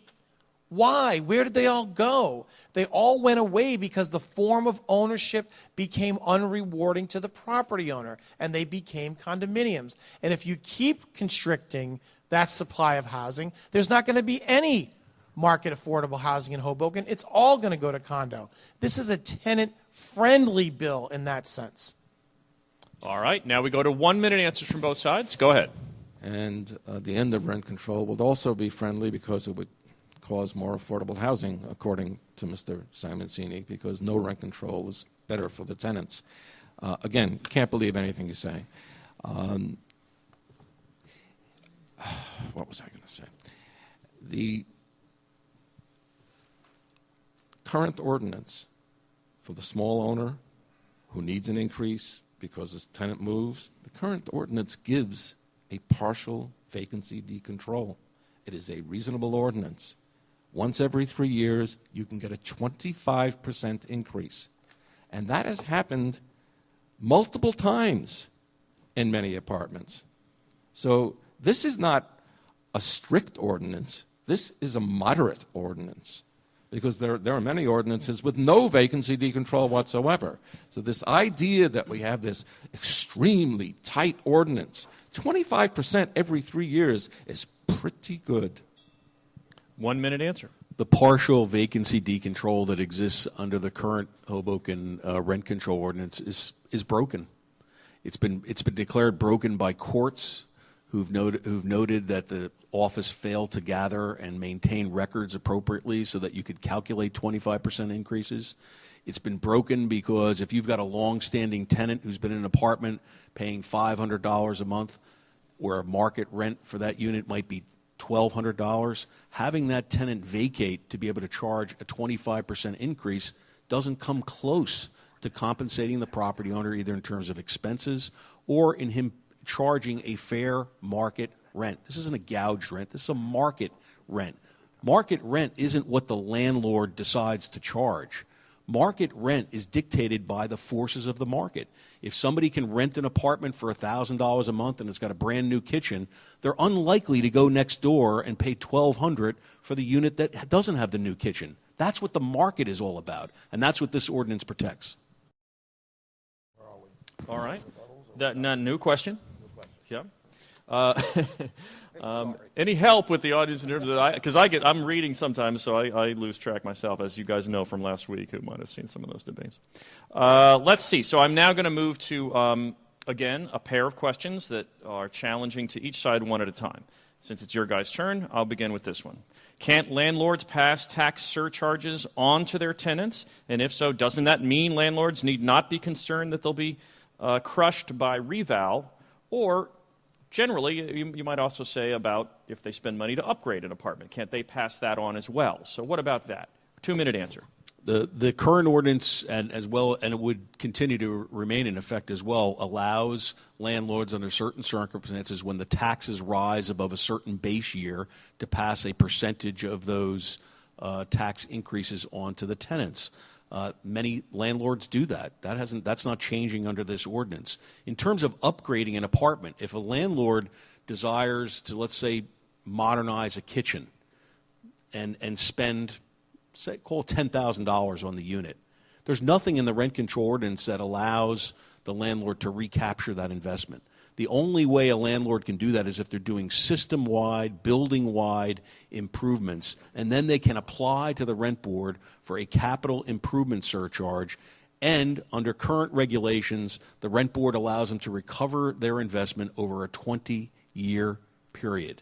Why? Where did they all go? They all went away because the form of ownership became unrewarding to the property owner, and they became condominiums. And if you keep constricting that supply of housing, there's not going to be any market affordable housing in Hoboken. It's all going to go to condo. This is a tenant-friendly bill in that sense. All right. Now we go to 1-minute answers from both sides. Go ahead. And the end of rent control would also be friendly because it would cause more affordable housing, according to Mr. Simoncini, because no rent control is better for the tenants. Again, you can't believe anything you say. what was I going to say? The current ordinance for the small owner who needs an increase because his tenant moves, the current ordinance gives a partial vacancy decontrol. It is a reasonable ordinance. Once every 3 years, you can get a 25% increase. And that has happened multiple times in many apartments. So this is not a strict ordinance. This is a moderate ordinance, because there are many ordinances with no vacancy decontrol whatsoever. So this idea that we have this extremely tight ordinance, 25% every 3 years is pretty good. 1 minute answer. The partial vacancy decontrol that exists under the current Hoboken rent control ordinance is broken. It's been declared broken by courts who've noted that the office failed to gather and maintain records appropriately so that you could calculate 25% increases. It's been broken because if you've got a long-standing tenant who's been in an apartment paying $500 a month, where a market rent for that unit might be $1,200, having that tenant vacate to be able to charge a 25% increase doesn't come close to compensating the property owner, either in terms of expenses or in him charging a fair market rent. This isn't a gouged rent. This is a market rent. Market rent isn't what the landlord decides to charge. Market rent is dictated by the forces of the market. If somebody can rent an apartment for $1,000 a month and it's got a brand new kitchen, they're unlikely to go next door and pay $1,200 for the unit that doesn't have the new kitchen. That's what the market is all about, and that's what this ordinance protects. All right. New question? Yeah. Any help with the audience in terms of, because I'm reading sometimes, so I lose track myself, as you guys know from last week, who might have seen some of those debates. Let's see. So I'm now going to move to, again, a pair of questions that are challenging to each side one at a time. Since it's your guys' turn, I'll begin with this one. Can't landlords pass tax surcharges on to their tenants? And if so, doesn't that mean landlords need not be concerned that they'll be crushed by reval? Or generally, you might also say about if they spend money to upgrade an apartment, can't they pass that on as well? So what about that? 2 minute answer. The current ordinance, and it would continue to remain in effect as well, allows landlords under certain circumstances when the taxes rise above a certain base year to pass a percentage of those tax increases on to the tenants. Many landlords do that. That's not changing under this ordinance. In terms of upgrading an apartment, if a landlord desires to, let's say, modernize a kitchen and spend, say, call it $10,000 on the unit, there's nothing in the rent control ordinance that allows the landlord to recapture that investment. The only way a landlord can do that is if they're doing system-wide, building-wide improvements, and then they can apply to the rent board for a capital improvement surcharge. And under current regulations, the rent board allows them to recover their investment over a 20-year period.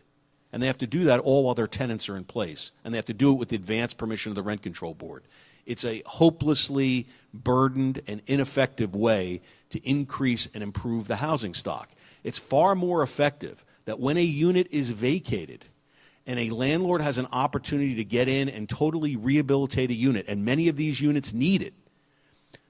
And they have to do that all while their tenants are in place. And they have to do it with the advance permission of the rent control board. It's a hopelessly burdened and ineffective way to increase and improve the housing stock. It's far more effective that when a unit is vacated and a landlord has an opportunity to get in and totally rehabilitate a unit, and many of these units need it,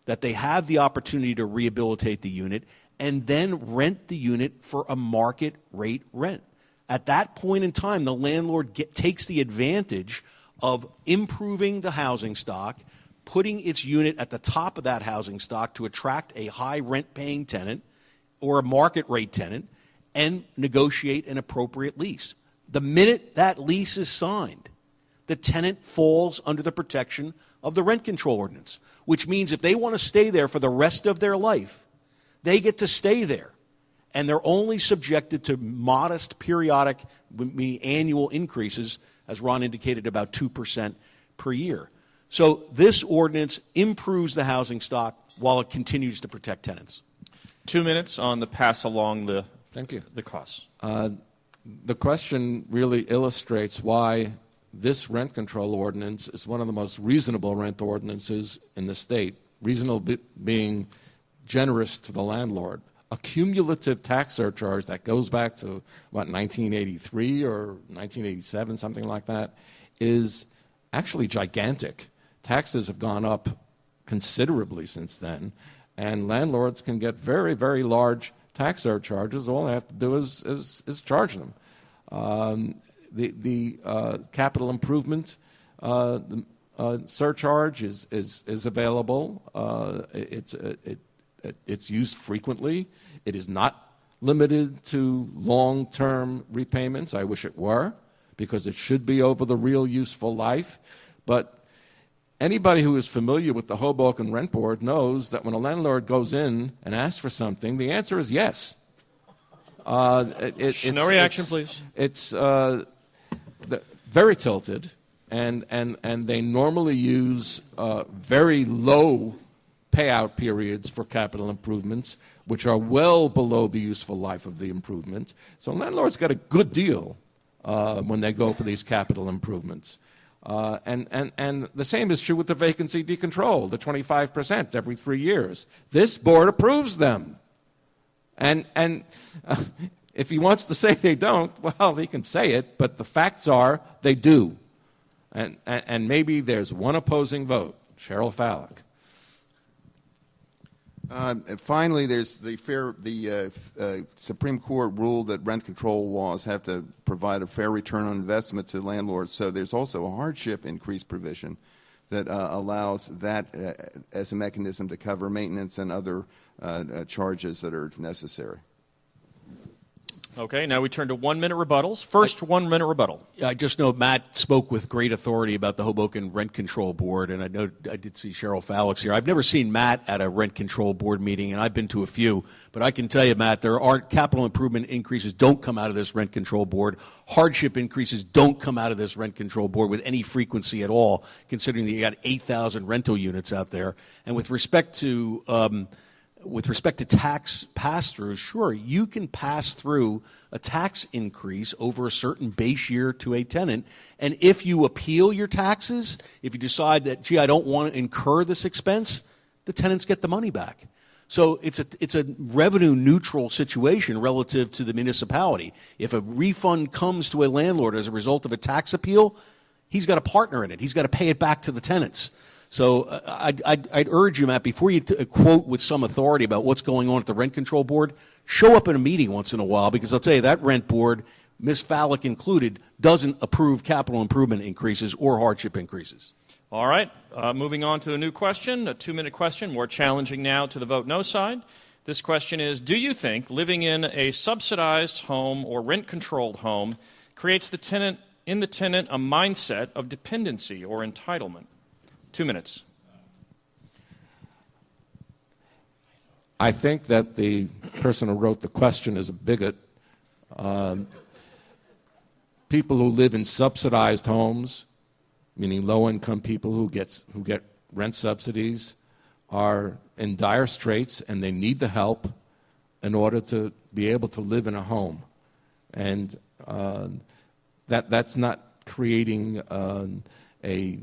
that they have the opportunity to rehabilitate the unit and then rent the unit for a market rate rent. At that point in time, the landlord takes the advantage of improving the housing stock, putting its unit at the top of that housing stock to attract a high rent-paying tenant or a market rate tenant, and negotiate an appropriate lease. The minute that lease is signed, the tenant falls under the protection of the rent control ordinance, which means if they want to stay there for the rest of their life, they get to stay there. And they're only subjected to modest periodic annual increases, as Ron indicated, about 2% per year. So this ordinance improves the housing stock while it continues to protect tenants. 2 minutes on the pass along the Thank you. the costs. The question really illustrates why this rent control ordinance is one of the most reasonable rent ordinances in the state, reasonable being generous to the landlord. a cumulative tax surcharge that goes back to, 1983 or 1987, something like that, is actually gigantic. Taxes have gone up considerably since then, and landlords can get very, very large tax surcharges. All they have to do is charge them. The capital improvement surcharge is available. It's used frequently. It is not limited to long-term repayments. I wish it were, because it should be over the real useful life. But anybody who is familiar with the Hoboken Rent Board knows that when a landlord goes in and asks for something, the answer is yes. No reaction, please. It's very tilted, and they normally use very low payout periods for capital improvements, which are well below the useful life of the improvement. So landlords get a good deal when they go for these capital improvements. And the same is true with the vacancy decontrol, the 25% every 3 years. This board approves them. And if he wants to say they don't, well, he can say it, but the facts are they do. And maybe there's one opposing vote, Cheryl Fallick. Finally, there's the Supreme Court ruled that rent control laws have to provide a fair return on investment to landlords. So there's also a hardship increase provision that allows that as a mechanism to cover maintenance and other charges that are necessary. Okay, now we turn to 1 minute rebuttals. First, 1 minute rebuttal. I just know Matt spoke with great authority about the Hoboken Rent Control Board, and I know I did see Cheryl Fallick's here. I've never seen Matt at a rent control board meeting, and I've been to a few. But I can tell you, Matt, there are capital improvement increases don't come out of this rent control board. Hardship increases don't come out of this rent control board with any frequency at all, considering that you got 8,000 rental units out there. And with respect to tax pass-throughs, sure, you can pass through a tax increase over a certain base year to a tenant. And if you appeal your taxes, if you decide that, gee, I don't want to incur this expense, the tenants get the money back. So it's a revenue neutral situation relative to the municipality. If a refund comes to a landlord as a result of a tax appeal, he's got a partner in it. He's got to pay it back to the tenants. So I'd urge you, Matt, before you quote with some authority about what's going on at the rent control board, show up in a meeting once in a while, because I'll tell you, that rent board, Ms. Fallick included, doesn't approve capital improvement increases or hardship increases. All right, moving on to a new question, a 2-minute question, more challenging now to the vote no side. This question is, do you think living in a subsidized home or rent-controlled home creates the tenant a mindset of dependency or entitlement? 2 minutes. I think that the person who wrote the question is a bigot. People who live in subsidized homes, meaning low-income people who get rent subsidies, are in dire straits, and they need the help in order to be able to live in a home. And that's not creating a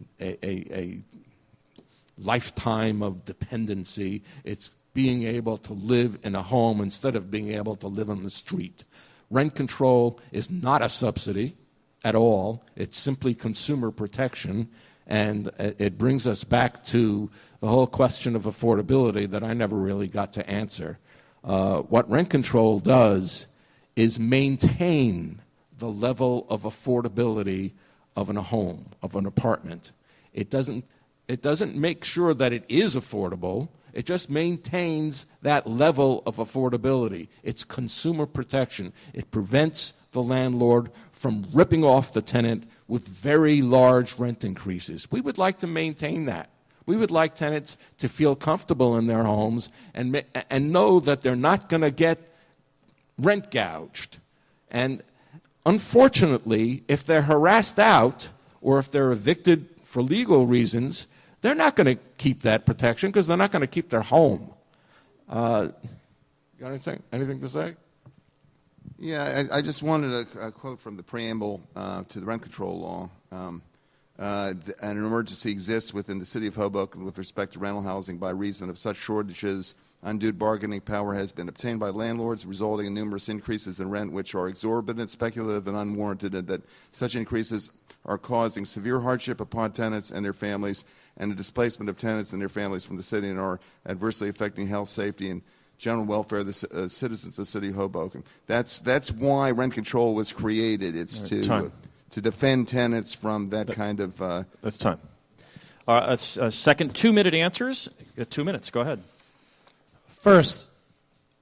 lifetime of dependency. It's being able to live in a home instead of being able to live on the street. Rent control is not a subsidy at all. It's simply consumer protection, and it brings us back to the whole question of affordability that I never really got to answer. What rent control does is maintain the level of affordability of a home, of an apartment. It doesn't make sure that it is affordable. It just maintains that level of affordability. It's consumer protection. It prevents the landlord from ripping off the tenant with very large rent increases. We would like to maintain that. We would like tenants to feel comfortable in their homes and know that they're not going to get rent gouged. And unfortunately, if they're harassed out or if they're evicted for legal reasons, they're not going to keep that protection because they're not going to keep their home. Got anything to say? Yeah, I just wanted a quote from the preamble to the rent control law. An emergency exists within the city of Hoboken with respect to rental housing by reason of such shortages undue bargaining power has been obtained by landlords, resulting in numerous increases in rent which are exorbitant, speculative, and unwarranted, and that such increases are causing severe hardship upon tenants and their families, and the displacement of tenants and their families from the city, and are adversely affecting health, safety, and general welfare of the citizens of the city of Hoboken. That's why rent control was created. It's to defend tenants from that kind of... That's time. Second 2-minute answers. 2 minutes. Go ahead. First,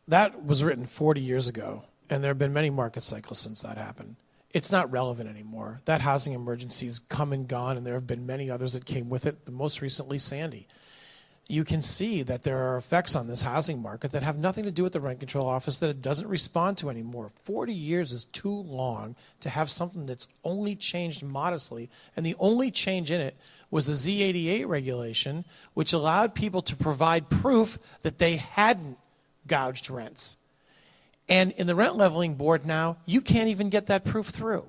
that was written 40 years ago, and there have been many market cycles since that happened. It's not relevant anymore. That housing emergency has come and gone, and there have been many others that came with it, most recently Sandy. You can see that there are effects on this housing market that have nothing to do with the rent control office that it doesn't respond to anymore. 40 years is too long to have something that's only changed modestly, and the only change in it was the Z88 regulation, which allowed people to provide proof that they hadn't gouged rents. And in the rent leveling board now, you can't even get that proof through.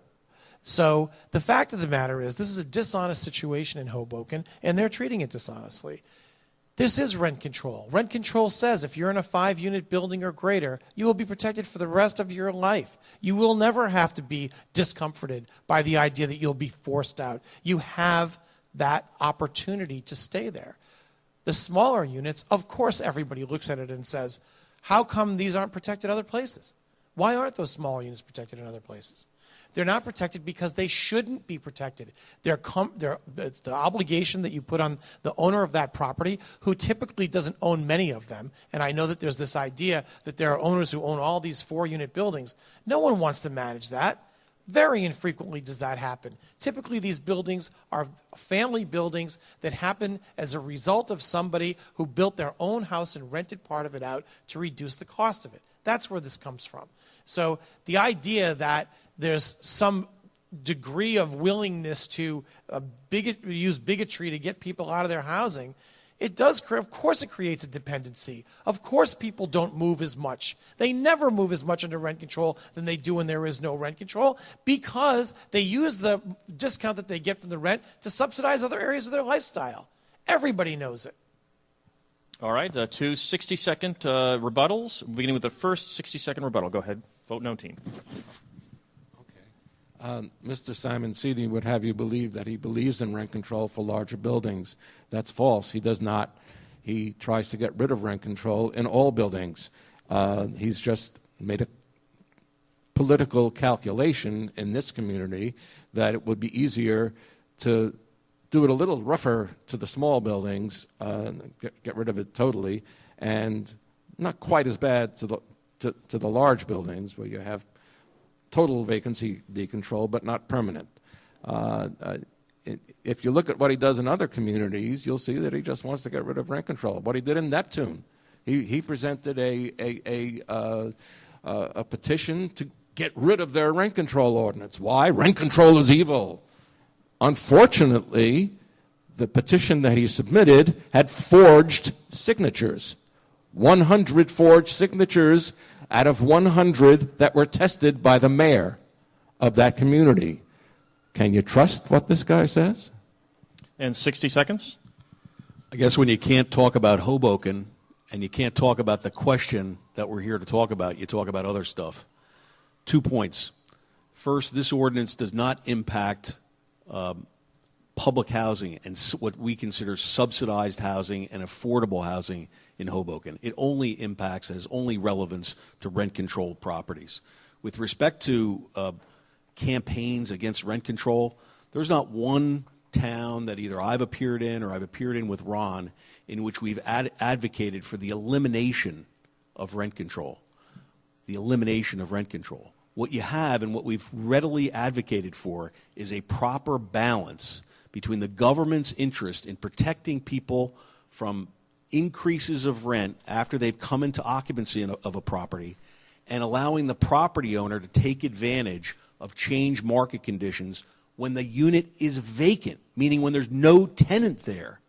So the fact of the matter is this is a dishonest situation in Hoboken, and they're treating it dishonestly. This is rent control. Rent control says if you're in a 5-unit building or greater, you will be protected for the rest of your life. You will never have to be discomforted by the idea that you'll be forced out. You have that opportunity to stay there. The smaller units, of course, everybody looks at it and says, how come these aren't protected other places? Why aren't those smaller units protected in other places? They're not protected because they shouldn't be protected. They're the obligation that you put on the owner of that property, who typically doesn't own many of them, and I know that there's this idea that there are owners who own all these 4-unit buildings. No one wants to manage that. Very infrequently does that happen. Typically, these buildings are family buildings that happen as a result of somebody who built their own house and rented part of it out to reduce the cost of it. That's where this comes from. So the idea that there's some degree of willingness to use bigotry to get people out of their housing, of course it creates a dependency. Of course people don't move as much. They never move as much under rent control than they do when there is no rent control, because they use the discount that they get from the rent to subsidize other areas of their lifestyle. Everybody knows it. All right, 2 60-second rebuttals, beginning with the first 60-second rebuttal. Go ahead. Vote no, team. Mr. Simon Seedy would have you believe that he believes in rent control for larger buildings. That's false. He does not. He tries to get rid of rent control in all buildings. He's just made a political calculation in this community that it would be easier to do it a little rougher to the small buildings, get rid of it totally, and not quite as bad to the large buildings where you have total vacancy decontrol, but not permanent. If you look at what he does in other communities, you'll see that he just wants to get rid of rent control. What he did in Neptune, he presented a petition to get rid of their rent control ordinance. Why? Rent control is evil. Unfortunately, the petition that he submitted had forged signatures. 100 forged signatures out of 100 that were tested by the mayor of that community. Can you trust what this guy says? And 60 seconds. I guess when you can't talk about Hoboken and you can't talk about the question that we're here to talk about, you talk about other stuff. 2 points. First, this ordinance does not impact public housing and what we consider subsidized housing and affordable housing in Hoboken. It only impacts, has only relevance to rent-controlled properties. With respect to campaigns against rent control, there's not one town that either I've appeared in or I've appeared in with Ron in which we've advocated for the elimination of rent control. The elimination of rent control. What you have and what we've readily advocated for is a proper balance between the government's interest in protecting people from increases of rent after they've come into occupancy of a property and allowing the property owner to take advantage of changed market conditions when the unit is vacant, meaning when there's no tenant there.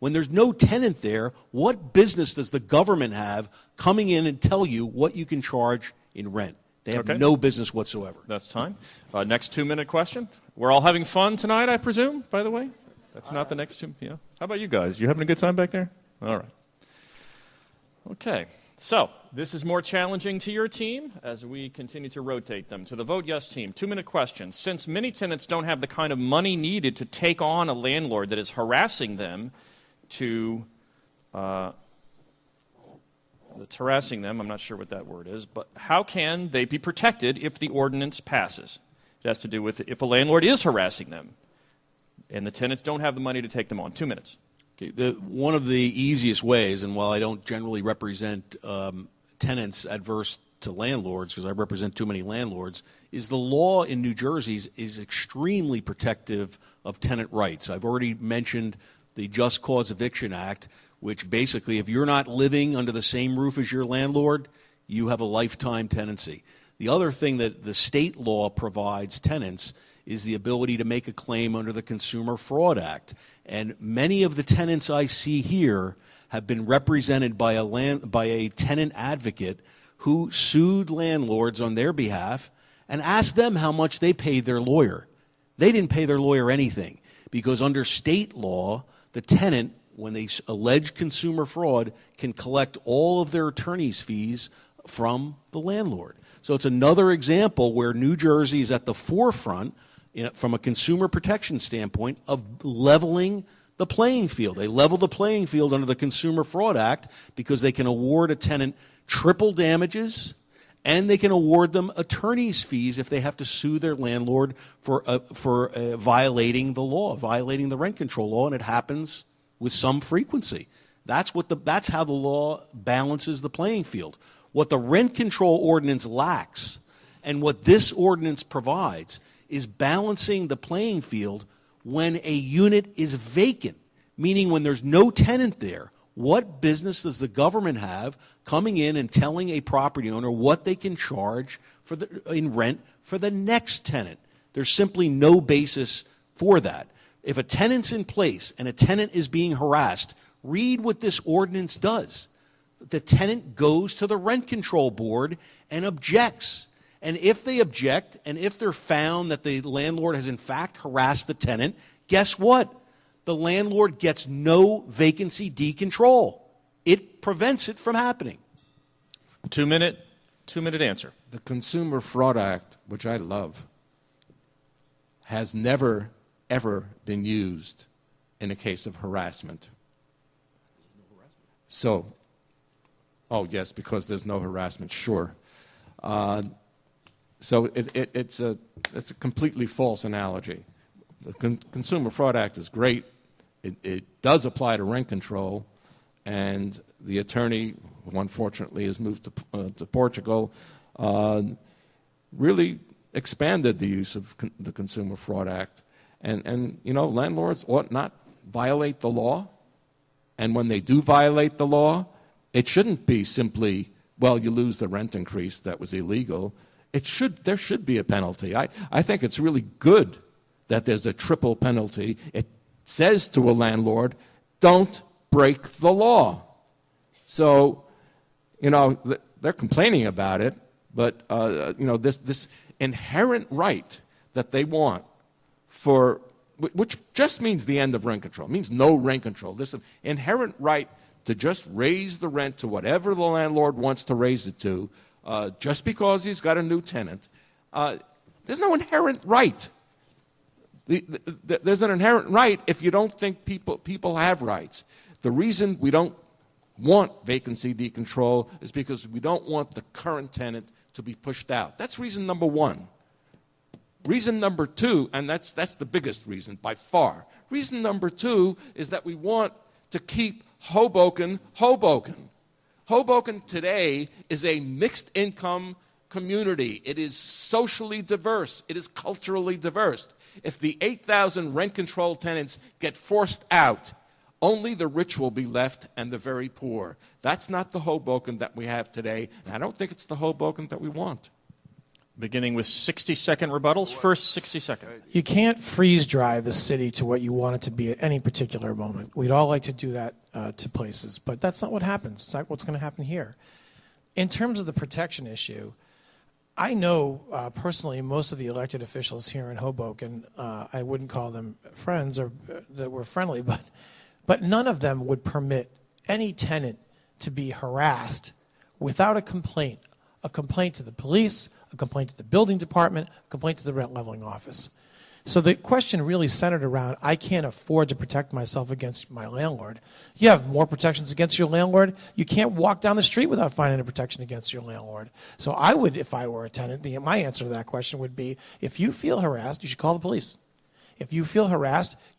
When there's no tenant there, what business does the government have coming in and tell you what you can charge in rent? They have no business whatsoever. That's time. Next 2-minute question. We're all having fun tonight, I presume, by the way? That's not the next 2. Yeah. How about you guys? You having a good time back there? All right. Okay, so this is more challenging to your team as we continue to rotate them. To the Vote Yes team, 2-minute question. Since many tenants don't have the kind of money needed to take on a landlord that is harassing them I'm not sure what that word is, but how can they be protected if the ordinance passes? It has to do with if a landlord is harassing them and the tenants don't have the money to take them on. 2 minutes. Okay, one of the easiest ways, and while I don't generally represent tenants adverse to landlords, because I represent too many landlords, is the law in New Jersey is extremely protective of tenant rights. I've already mentioned the Just Cause Eviction Act, which basically, if you're not living under the same roof as your landlord, you have a lifetime tenancy. The other thing that the state law provides tenants is the ability to make a claim under the Consumer Fraud Act. And many of the tenants I see here have been represented by a tenant advocate who sued landlords on their behalf and asked them how much they paid their lawyer. They didn't pay their lawyer anything because under state law, the tenant, when they allege consumer fraud, can collect all of their attorney's fees from the landlord. So it's another example where New Jersey is at the forefront from a consumer protection standpoint of leveling the playing field. They level the playing field under the Consumer Fraud Act because they can award a tenant triple damages and they can award them attorney's fees if they have to sue their landlord for violating the law, violating the rent control law, and it happens with some frequency. That's how the law balances the playing field. What the rent control ordinance lacks and what this ordinance provides is balancing the playing field when a unit is vacant, meaning when there's no tenant there. What business does the government have coming in and telling a property owner what they can charge in rent for the next tenant? There's simply no basis for that. If a tenant's in place and a tenant is being harassed, read what this ordinance does. The tenant goes to the rent control board and objects. And if they object, and if they're found that the landlord has in fact harassed the tenant, guess what? The landlord gets no vacancy decontrol. It prevents it from happening. 2 minute answer. The Consumer Fraud Act, which I love, has never, ever been used in a case of harassment. So, oh yes, because there's no harassment, sure. So it's a completely false analogy. The Consumer Fraud Act is great. It does apply to rent control, and the attorney, who unfortunately has moved to Portugal, really expanded the use of the Consumer Fraud Act. And you know, landlords ought not violate the law. And when they do violate the law, it shouldn't be simply, well, you lose the rent increase that was illegal. There should be a penalty. I think it's really good that there's a triple penalty. It says to a landlord, don't break the law. So, you know, they're complaining about it, but, you know, this inherent right that they want for, which just means the end of rent control, it means no rent control. This inherent right to just raise the rent to whatever the landlord wants to raise it to, just because he's got a new tenant. There's no inherent right. There's an inherent right if you don't think people have rights. The reason we don't want vacancy decontrol is because we don't want the current tenant to be pushed out. That's reason number one. Reason number two, and that's the biggest reason by far. Reason number two is that we want to keep Hoboken, Hoboken. Hoboken today is a mixed income community. It is socially diverse. It is culturally diverse. If the 8,000 rent control tenants get forced out, only the rich will be left and the very poor. That's not the Hoboken that we have today, and I don't think it's the Hoboken that we want. Beginning with 60-second rebuttals. First 60 seconds. You can't freeze dry the city to what you want it to be at any particular moment. We'd all like to do that to places, but that's not what happens. It's not what's going to happen here. In terms of the protection issue, I know personally most of the elected officials here in Hoboken, I wouldn't call them friends or that were friendly, but none of them would permit any tenant to be harassed without a complaint to the police, a complaint to the building department, a complaint to the rent leveling office. So the question really centered around, I can't afford to protect myself against my landlord. You have more protections against your landlord. You can't walk down the street without finding a protection against your landlord. So I would, if I were a tenant, my answer to that question would be, if you feel harassed, you should call the police. If you feel harassed,